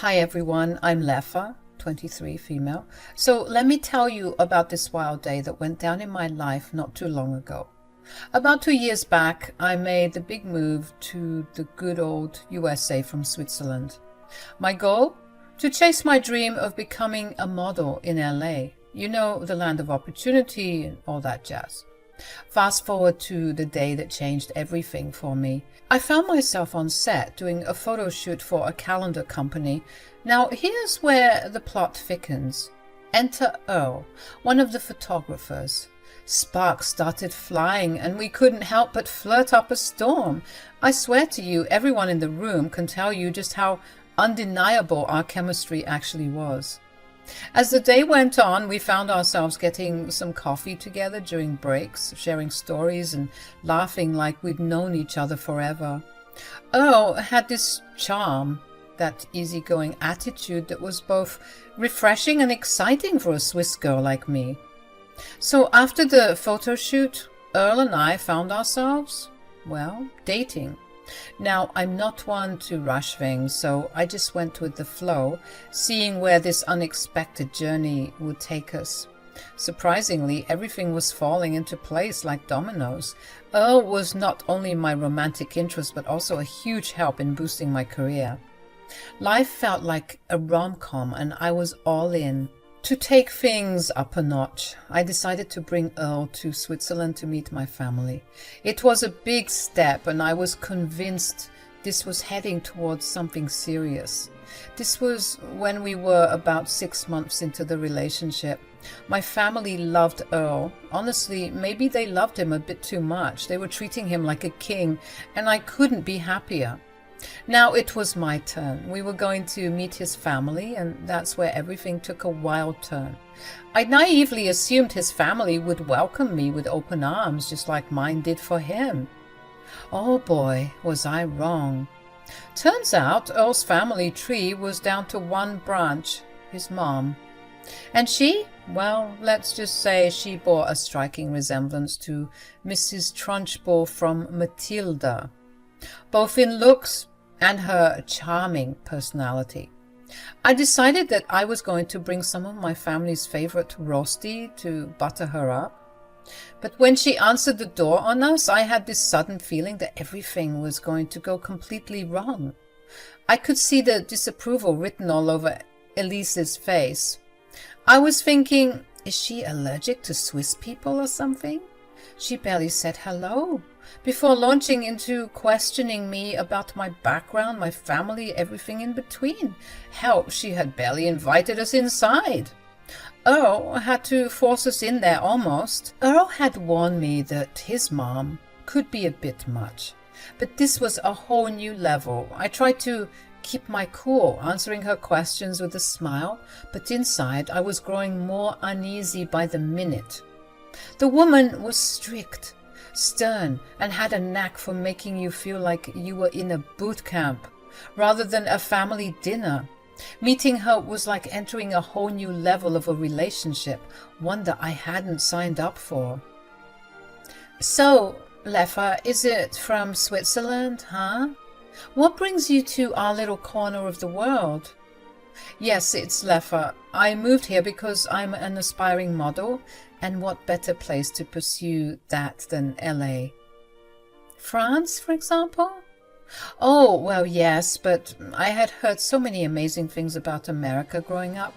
Hi everyone, I'm Lefa, 23, female. So let me tell you about this wild day that went down in my life not too long ago. About 2 years back, I made the big move to the good old USA from Switzerland. My goal? To chase my dream of becoming a model in LA. You know, the land of opportunity and all that jazz. Fast forward to the day that changed everything for me. I found myself on set doing a photo shoot for a calendar company. Now here's where the plot thickens. Enter Earl, one of the photographers. Sparks started flying and we couldn't help but flirt up a storm. I swear to you, everyone in the room can tell you just how undeniable our chemistry actually was. As the day went on, we found ourselves getting some coffee together during breaks, sharing stories and laughing like we'd known each other forever. Earl had this charm, that easygoing attitude that was both refreshing and exciting for a Swiss girl like me. So after the photo shoot, Earl and I found ourselves, well, dating. Now, I'm not one to rush things, so I just went with the flow, seeing where this unexpected journey would take us. Surprisingly, everything was falling into place like dominoes. Earl was not only my romantic interest, but also a huge help in boosting my career. Life felt like a rom-com, and I was all in. To take things up a notch, I decided to bring Earl to Switzerland to meet my family. It was a big step and I was convinced this was heading towards something serious. This was when we were about 6 months into the relationship. My family loved Earl. Honestly, maybe they loved him a bit too much. They were treating him like a king and I couldn't be happier. Now it was my turn. We were going to meet his family, and that's where everything took a wild turn. I naively assumed his family would welcome me with open arms, just like mine did for him. Oh boy, was I wrong. Turns out Earl's family tree was down to one branch, his mom. And she, well, let's just say she bore a striking resemblance to Mrs. Trunchbull from Matilda, both in looks and her charming personality. I decided that I was going to bring some of my family's favorite rosti to butter her up. But when she answered the door on us, I had this sudden feeling that everything was going to go completely wrong. I could see the disapproval written all over Elise's face. I was thinking, is she allergic to Swiss people or something? She barely said hello before launching into questioning me about my background, my family, everything in between. Hell, she had barely invited us inside. Earl had to force us in there almost. Earl had warned me that his mom could be a bit much, but this was a whole new level. I tried to keep my cool, answering her questions with a smile, but inside I was growing more uneasy by the minute. The woman was strict, stern, and had a knack for making you feel like you were in a boot camp rather than a family dinner. Meeting her was like entering a whole new level of a relationship, one that I hadn't signed up for. So, Lefa, is it from Switzerland, huh? What brings you to our little corner of the world? Yes, it's Lefa. I moved here because I'm an aspiring model, and what better place to pursue that than LA? France, for example? Oh, well, yes, but I had heard so many amazing things about America growing up.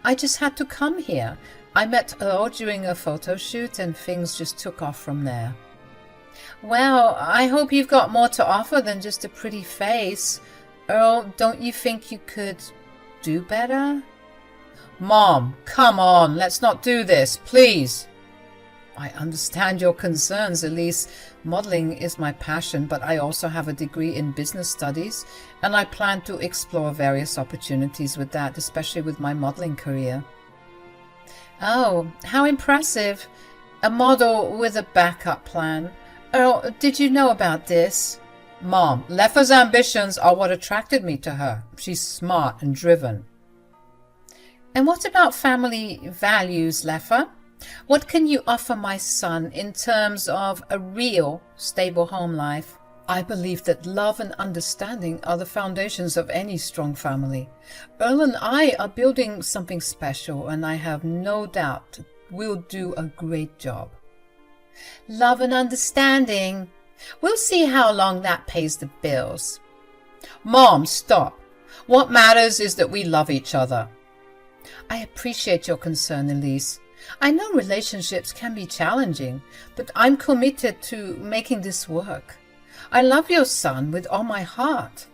I just had to come here. I met Earl during a photo shoot and things just took off from there. Well, I hope you've got more to offer than just a pretty face. Earl, don't you think you could do better? Mom, come on, let's not do this, please. I understand your concerns, Elise. Modeling is my passion, but I also have a degree in business studies, and I plan to explore various opportunities with that, especially with my modeling career. Oh, how impressive. A model with a backup plan. Earl, did you know about this? Mom, Lefa's ambitions are what attracted me to her. She's smart and driven. And what about family values, Lefa? What can you offer my son in terms of a real stable home life? I believe that love and understanding are the foundations of any strong family. Earl and I are building something special, and I have no doubt we'll do a great job. Love and understanding. We'll see how long that pays the bills. Mom, stop. What matters is that we love each other. I appreciate your concern, Elise. I know relationships can be challenging, but I'm committed to making this work. I love your son with all my heart.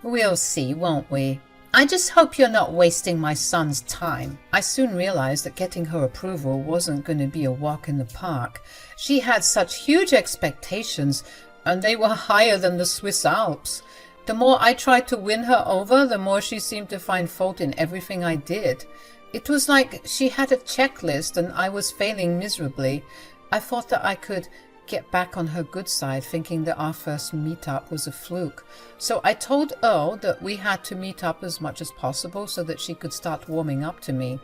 We'll see, won't we? I just hope you're not wasting my son's time. I soon realized that getting her approval wasn't going to be a walk in the park. She had such huge expectations, and they were higher than the Swiss Alps. The more I tried to win her over, the more she seemed to find fault in everything I did. It was like she had a checklist and I was failing miserably. I thought that I could get back on her good side, thinking that our first meet-up was a fluke. So I told Earl that we had to meet up as much as possible so that she could start warming up to me.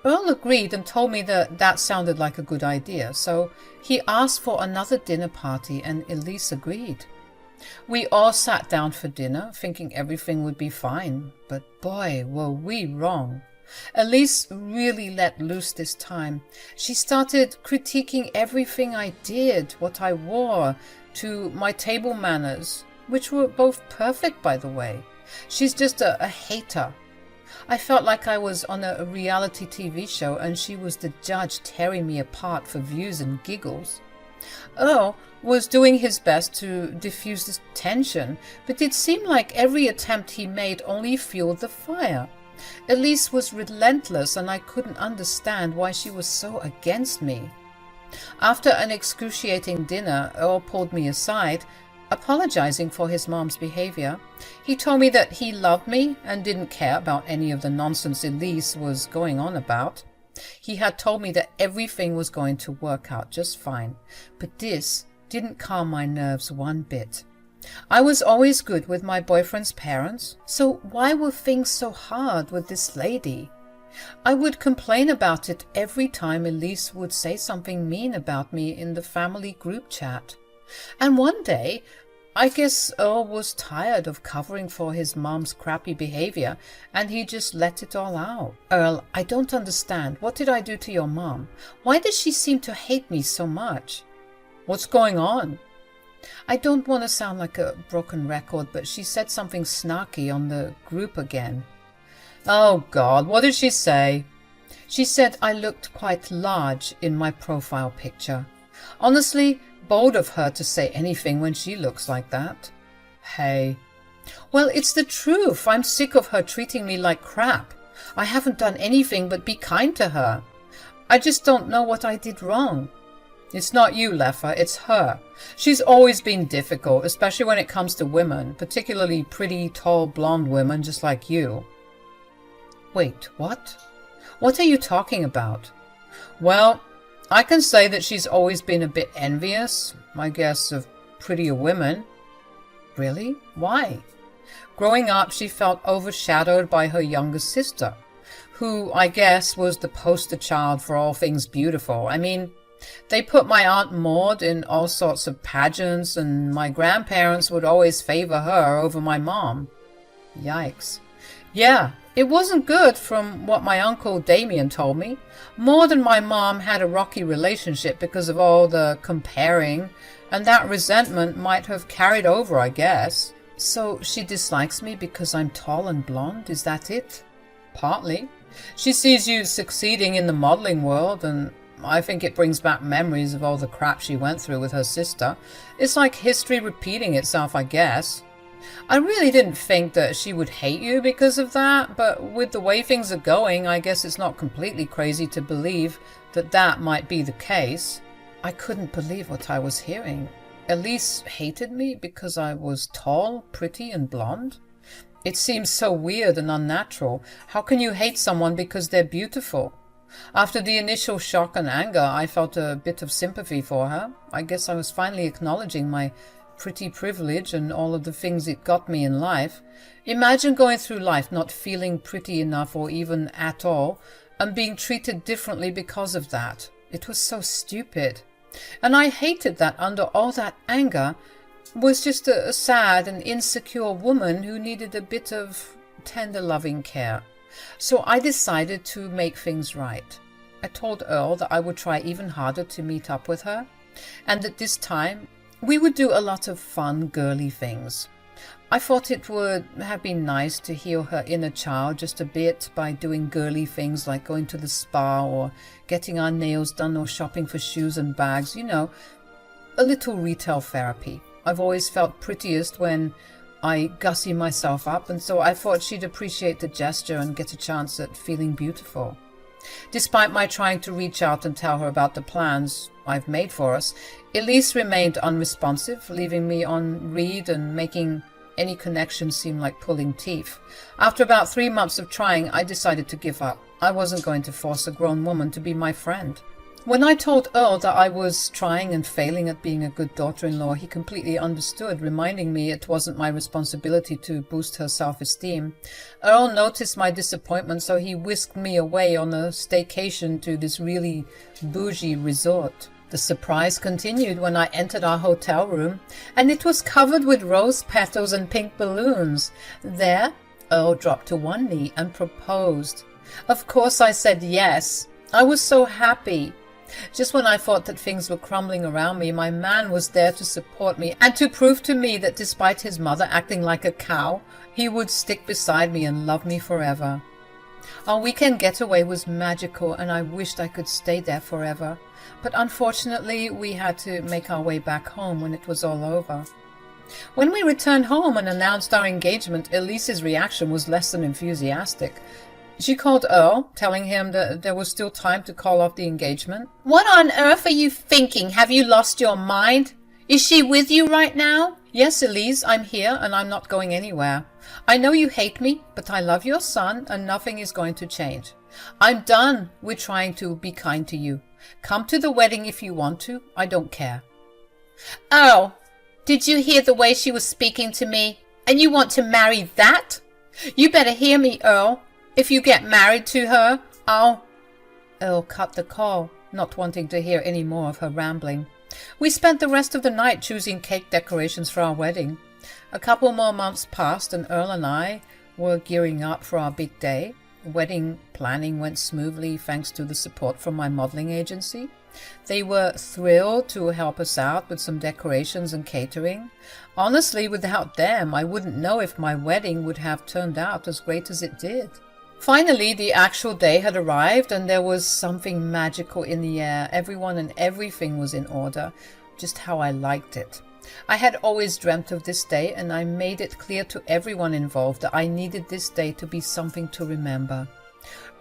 Earl agreed and told me that that sounded like a good idea, so he asked for another dinner party and Elise agreed. We all sat down for dinner, thinking everything would be fine, but boy, were we wrong. Elise really let loose this time. She started critiquing everything I did, what I wore, to my table manners, which were both perfect, by the way. She's just a hater. I felt like I was on a reality TV show and she was the judge tearing me apart for views and giggles. Earl was doing his best to diffuse the tension, but it seemed like every attempt he made only fueled the fire. Elise was relentless and I couldn't understand why she was so against me. After an excruciating dinner, Earl pulled me aside, apologizing for his mom's behavior. He told me that he loved me and didn't care about any of the nonsense Elise was going on about. He had told me that everything was going to work out just fine, but this didn't calm my nerves one bit. I was always good with my boyfriend's parents, so why were things so hard with this lady? I would complain about it every time Elise would say something mean about me in the family group chat. And one day, I guess Earl was tired of covering for his mom's crappy behavior, and he just let it all out. Earl, I don't understand. What did I do to your mom? Why does she seem to hate me so much? What's going on? I don't want to sound like a broken record, but she said something snarky on the group again. Oh God, what did she say? She said I looked quite large in my profile picture. Honestly, bold of her to say anything when she looks like that. Hey. Well, it's the truth. I'm sick of her treating me like crap. I haven't done anything but be kind to her. I just don't know what I did wrong. It's not you, Leffa, it's her. She's always been difficult, especially when it comes to women, particularly pretty, tall, blonde women just like you. Wait, what? What are you talking about? Well, I can say that she's always been a bit envious, I guess, of prettier women. Really? Why? Growing up, she felt overshadowed by her younger sister, who, I guess, was the poster child for all things beautiful. I mean, they put my Aunt Maud in all sorts of pageants, and my grandparents would always favor her over my mom. Yikes. Yeah, it wasn't good from what my uncle Damien told me. Maud and my mom had a rocky relationship because of all the comparing, and that resentment might have carried over, I guess. So she dislikes me because I'm tall and blonde, is that it? Partly. She sees you succeeding in the modeling world, and I think it brings back memories of all the crap she went through with her sister. It's like history repeating itself, I guess. I really didn't think that she would hate you because of that, but with the way things are going, I guess it's not completely crazy to believe that that might be the case. I couldn't believe what I was hearing. Elise hated me because I was tall, pretty, and blonde? It seems so weird and unnatural. How can you hate someone because they're beautiful? After the initial shock and anger, I felt a bit of sympathy for her. I guess I was finally acknowledging my pretty privilege and all of the things it got me in life. Imagine going through life not feeling pretty enough or even at all, and being treated differently because of that. It was so stupid. And I hated that under all that anger, was just a sad and insecure woman who needed a bit of tender loving care. So I decided to make things right. I told Earl that I would try even harder to meet up with her, and that this time we would do a lot of fun, girly things. I thought it would have been nice to heal her inner child just a bit by doing girly things like going to the spa or getting our nails done or shopping for shoes and bags, a little retail therapy. I've always felt prettiest when I gussy myself up, and so I thought she'd appreciate the gesture and get a chance at feeling beautiful. Despite my trying to reach out and tell her about the plans I've made for us, Elise remained unresponsive, leaving me on read and making any connection seem like pulling teeth. After about 3 months of trying, I decided to give up. I wasn't going to force a grown woman to be my friend. When I told Earl that I was trying and failing at being a good daughter-in-law, he completely understood, reminding me it wasn't my responsibility to boost her self-esteem. Earl noticed my disappointment, so he whisked me away on a staycation to this really bougie resort. The surprise continued when I entered our hotel room, and it was covered with rose petals and pink balloons. There, Earl dropped to one knee and proposed. Of course I said yes. I was so happy. Just when I thought that things were crumbling around me, my man was there to support me and to prove to me that despite his mother acting like a cow, he would stick beside me and love me forever. Our weekend getaway was magical, and I wished I could stay there forever. But unfortunately, we had to make our way back home when it was all over. When we returned home and announced our engagement, Elise's reaction was less than enthusiastic. She called Earl, telling him that there was still time to call off the engagement. "What on earth are you thinking? Have you lost your mind? Is she with you right now?" "Yes, Elise, I'm here and I'm not going anywhere. I know you hate me, but I love your son and nothing is going to change. I'm done with trying to be kind to you. Come to the wedding if you want to. I don't care." "Oh, did you hear the way she was speaking to me? And you want to marry that? You better hear me, Earl. If you get married to her, Earl cut the call, not wanting to hear any more of her rambling. We spent the rest of the night choosing cake decorations for our wedding. A couple more months passed and Earl and I were gearing up for our big day. Wedding planning went smoothly thanks to the support from my modeling agency. They were thrilled to help us out with some decorations and catering. Honestly, without them, I wouldn't know if my wedding would have turned out as great as it did. Finally, the actual day had arrived and there was something magical in the air. Everyone and everything was in order, just how I liked it. I had always dreamt of this day, and I made it clear to everyone involved that I needed this day to be something to remember.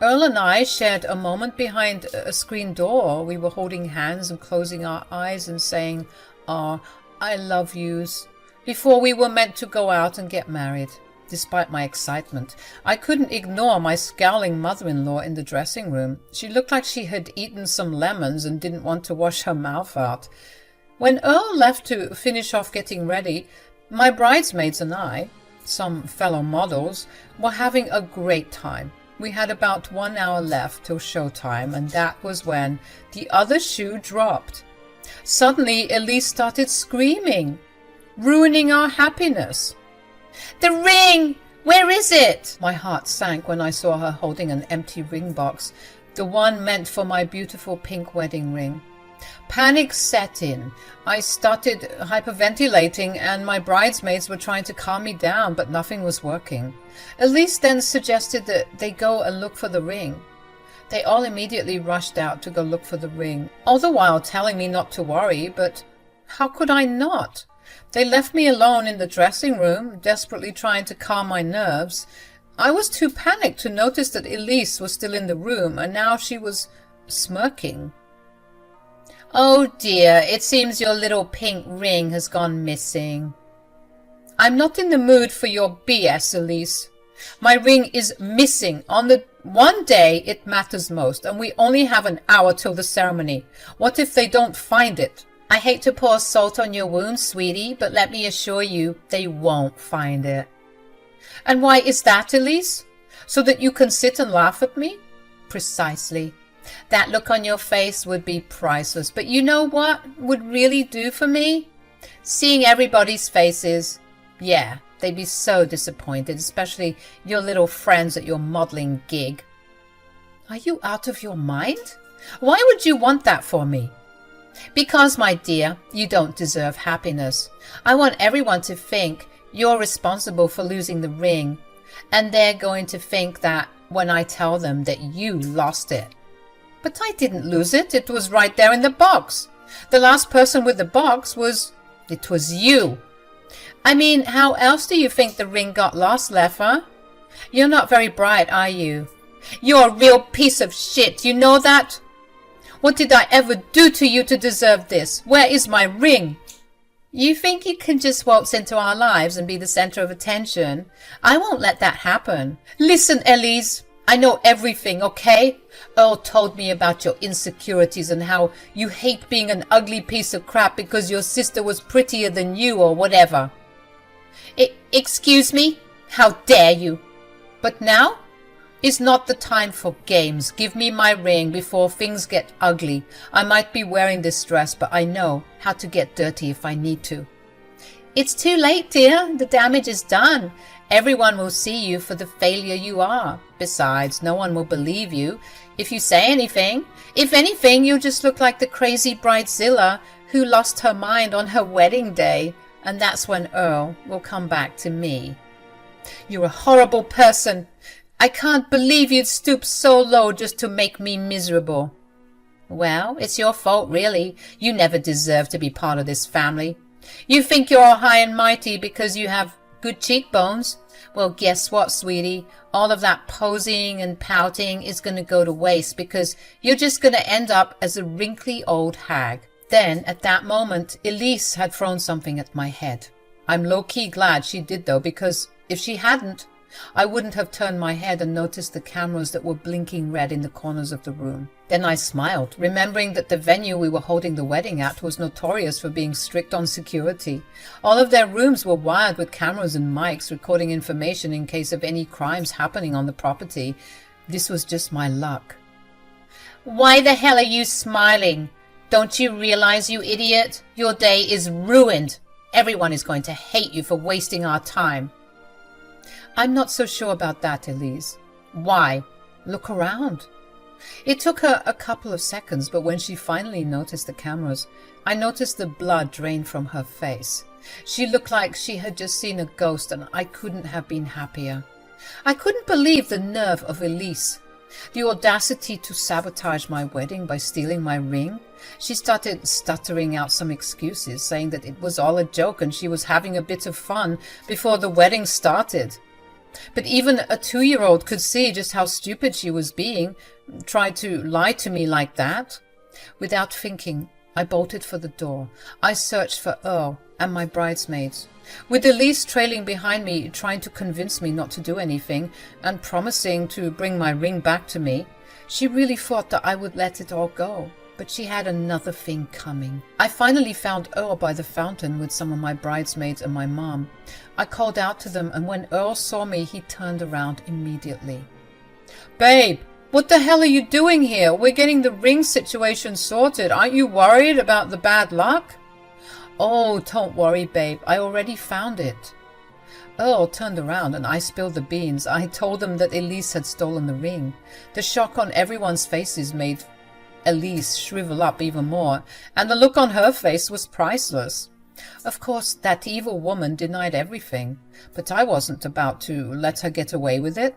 Earl and I shared a moment behind a screen door. We were holding hands and closing our eyes and saying, "Ah, I love yous," before we were meant to go out and get married. Despite my excitement, I couldn't ignore my scowling mother-in-law in the dressing room. She looked like she had eaten some lemons and didn't want to wash her mouth out. When Earl left to finish off getting ready, my bridesmaids and I, some fellow models, were having a great time. We had about 1 hour left till showtime, and that was when the other shoe dropped. Suddenly, Elise started screaming, ruining our happiness. "The ring! Where is it?" My heart sank when I saw her holding an empty ring box, the one meant for my beautiful pink wedding ring. Panic set in. I started hyperventilating and my bridesmaids were trying to calm me down, but nothing was working. Elise then suggested that they go and look for the ring. They all immediately rushed out to go look for the ring, all the while telling me not to worry, but how could I not? They left me alone in the dressing room, desperately trying to calm my nerves. I was too panicked to notice that Elise was still in the room, and now she was smirking. "Oh dear, it seems your little pink ring has gone missing." "I'm not in the mood for your BS, Elise. My ring is missing on the one day it matters most, and we only have an hour till the ceremony. What if they don't find it?" "I hate to pour salt on your wound, sweetie, but let me assure you, they won't find it." "And why is that, Elise? So that you can sit and laugh at me?" "Precisely. That look on your face would be priceless. But you know what would really do for me? Seeing everybody's faces, yeah, they'd be so disappointed, especially your little friends at your modeling gig. Are you out of your mind? Why would you want that for me? Because, my dear, you don't deserve happiness. I want everyone to think you're responsible for losing the ring, and they're going to think that when I tell them that you lost it. But I didn't lose it. It was right there in the box. The last person with the box was you. I mean, how else do you think the ring got lost, Leffa? You're not very bright, are you? You're a real piece of shit, you know that? What did I ever do to you to deserve this? Where is my ring? You think you can just waltz into our lives and be the center of attention? I won't let that happen. Listen, Elise, I know everything, okay? Earl told me about your insecurities and how you hate being an ugly piece of crap because your sister was prettier than you or whatever. Excuse me? How dare you? But now is not the time for games. Give me my ring before things get ugly. I might be wearing this dress, but I know how to get dirty if I need to. It's too late, dear. The damage is done. Everyone will see you for the failure you are. Besides, no one will believe you if you say anything. If anything, you'll just look like the crazy bridezilla who lost her mind on her wedding day, and that's when Earl will come back to me. You're a horrible person. I can't believe you'd stoop so low just to make me miserable. Well, it's your fault, really. You never deserved to be part of this family. You think you're all high and mighty because you have good cheekbones. Well, guess what, sweetie? All of that posing and pouting is going to go to waste because you're just going to end up as a wrinkly old hag. Then, at that moment, Elise had thrown something at my head. I'm low-key glad she did, though, because if she hadn't, I wouldn't have turned my head and noticed the cameras that were blinking red in the corners of the room. Then I smiled, remembering that the venue we were holding the wedding at was notorious for being strict on security. All of their rooms were wired with cameras and mics recording information in case of any crimes happening on the property. This was just my luck. Why the hell are you smiling? Don't you realize, you idiot? Your day is ruined. Everyone is going to hate you for wasting our time. I'm not so sure about that, Elise. Why? Look around. It took her a couple of seconds, but when she finally noticed the cameras, I noticed the blood drain from her face. She looked like she had just seen a ghost, and I couldn't have been happier. I couldn't believe the nerve of Elise. The audacity to sabotage my wedding by stealing my ring. She started stuttering out some excuses, saying that it was all a joke and she was having a bit of fun before the wedding started. But even a 2-year-old could see just how stupid she was being, tried to lie to me like that. Without thinking, I bolted for the door. I searched for Earl and my bridesmaids, with Elise trailing behind me, trying to convince me not to do anything and promising to bring my ring back to me. She really thought that I would let it all go. But she had another thing coming. I finally found Earl by the fountain with some of my bridesmaids and my mom. I called out to them, and when Earl saw me, he turned around immediately. Babe, what the hell are you doing here? We're getting the ring situation sorted. Aren't you worried about the bad luck? Oh, don't worry, babe. I already found it. Earl turned around and I spilled the beans. I told them that Elise had stolen the ring. The shock on everyone's faces made Elise shrivel up even more, and the look on her face was priceless. Of course, that evil woman denied everything, but I wasn't about to let her get away with it.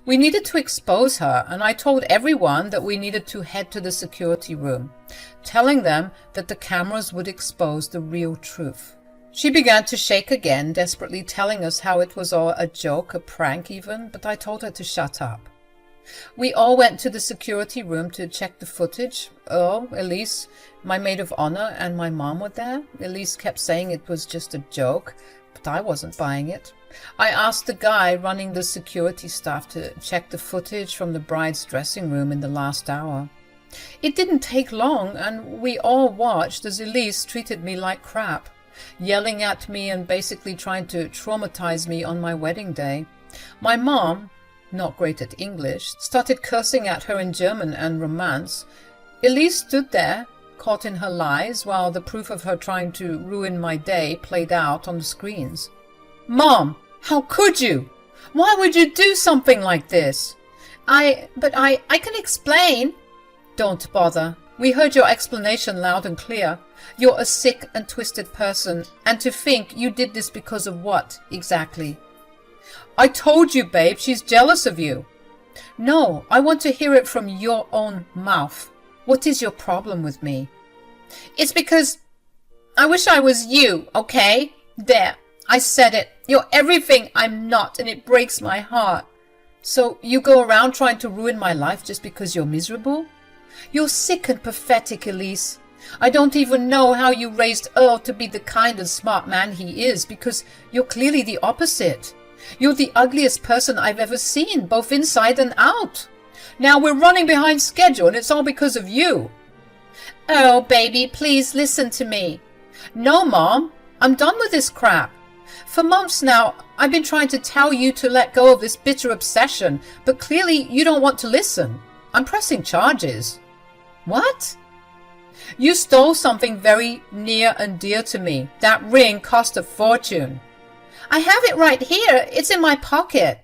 We needed to expose her, and I told everyone that we needed to head to the security room, telling them that the cameras would expose the real truth. She began to shake again, desperately telling us how it was all a joke, a prank even, but I told her to shut up. We all went to the security room to check the footage. Earl, Elise, my maid of honor, and my mom were there. Elise kept saying it was just a joke, but I wasn't buying it. I asked the guy running the security staff to check the footage from the bride's dressing room in the last hour. It didn't take long, and we all watched as Elise treated me like crap, yelling at me and basically trying to traumatize me on my wedding day. My mom, not great at English, started cursing at her in German and Romance. Elise stood there, caught in her lies while the proof of her trying to ruin my day played out on the screens. Mom, how could you? Why would you do something like this? I can explain. Don't bother. We heard your explanation loud and clear. You're a sick and twisted person, and to think you did this because of what, exactly? I told you, babe, she's jealous of you. No, I want to hear it from your own mouth. What is your problem with me? It's because I wish I was you, okay? There, I said it. You're everything I'm not, and it breaks my heart. So you go around trying to ruin my life just because you're miserable? You're sick and pathetic, Elise. I don't even know how you raised Earl to be the kind and smart man he is, because you're clearly the opposite. You're the ugliest person I've ever seen, both inside and out. Now we're running behind schedule, and it's all because of you. Oh, baby, please listen to me. No, Mom, I'm done with this crap. For months now, I've been trying to tell you to let go of this bitter obsession, but clearly you don't want to listen. I'm pressing charges. What? You stole something very near and dear to me. That ring cost a fortune. I have it right here. It's in my pocket.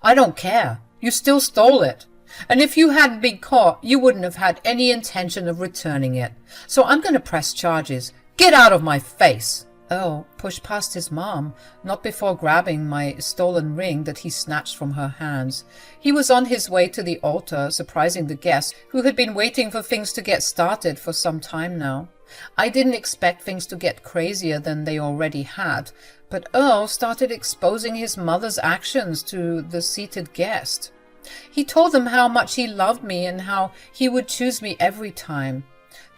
I don't care. You still stole it. And if you hadn't been caught, you wouldn't have had any intention of returning it. So I'm going to press charges. Get out of my face. Earl pushed past his mom, not before grabbing my stolen ring that he snatched from her hands. He was on his way to the altar, surprising the guests, who had been waiting for things to get started for some time now. I didn't expect things to get crazier than they already had, but Earl started exposing his mother's actions to the seated guest. He told them how much he loved me and how he would choose me every time.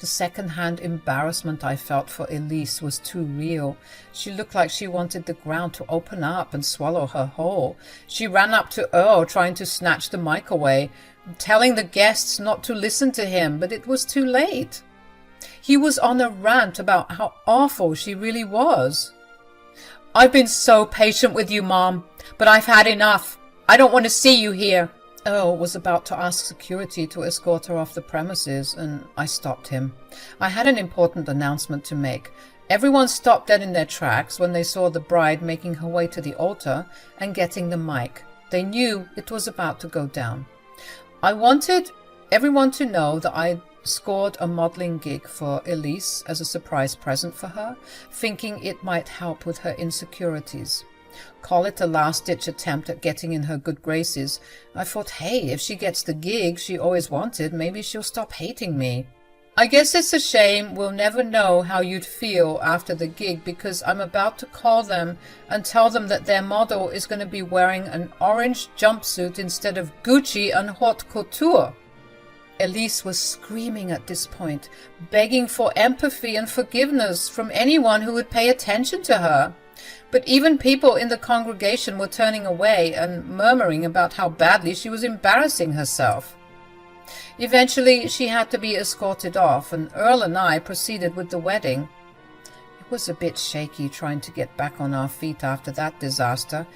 The second-hand embarrassment I felt for Elise was too real. She looked like she wanted the ground to open up and swallow her whole. She ran up to Earl, trying to snatch the mic away, telling the guests not to listen to him, but it was too late. He was on a rant about how awful she really was. I've been so patient with you, Mom, but I've had enough. I don't want to see you here. Earl was about to ask security to escort her off the premises, and I stopped him. I had an important announcement to make. Everyone stopped dead in their tracks when they saw the bride making her way to the altar and getting the mic. They knew it was about to go down. I wanted everyone to know that I scored a modeling gig for Elise as a surprise present for her, thinking it might help with her insecurities. Call it a last-ditch attempt at getting in her good graces. I thought, hey, if she gets the gig she always wanted, maybe she'll stop hating me. I guess it's a shame we'll never know how you'd feel after the gig, because I'm about to call them and tell them that their model is going to be wearing an orange jumpsuit instead of Gucci and haute couture. Elise was screaming at this point, begging for empathy and forgiveness from anyone who would pay attention to her. But even people in the congregation were turning away and murmuring about how badly she was embarrassing herself. Eventually, she had to be escorted off, and Earl and I proceeded with the wedding. It was a bit shaky trying to get back on our feet after that disaster,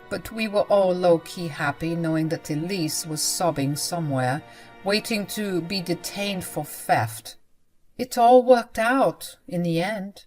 but we were all low-key happy knowing that Elise was sobbing somewhere, waiting to be detained for theft. It all worked out in the end.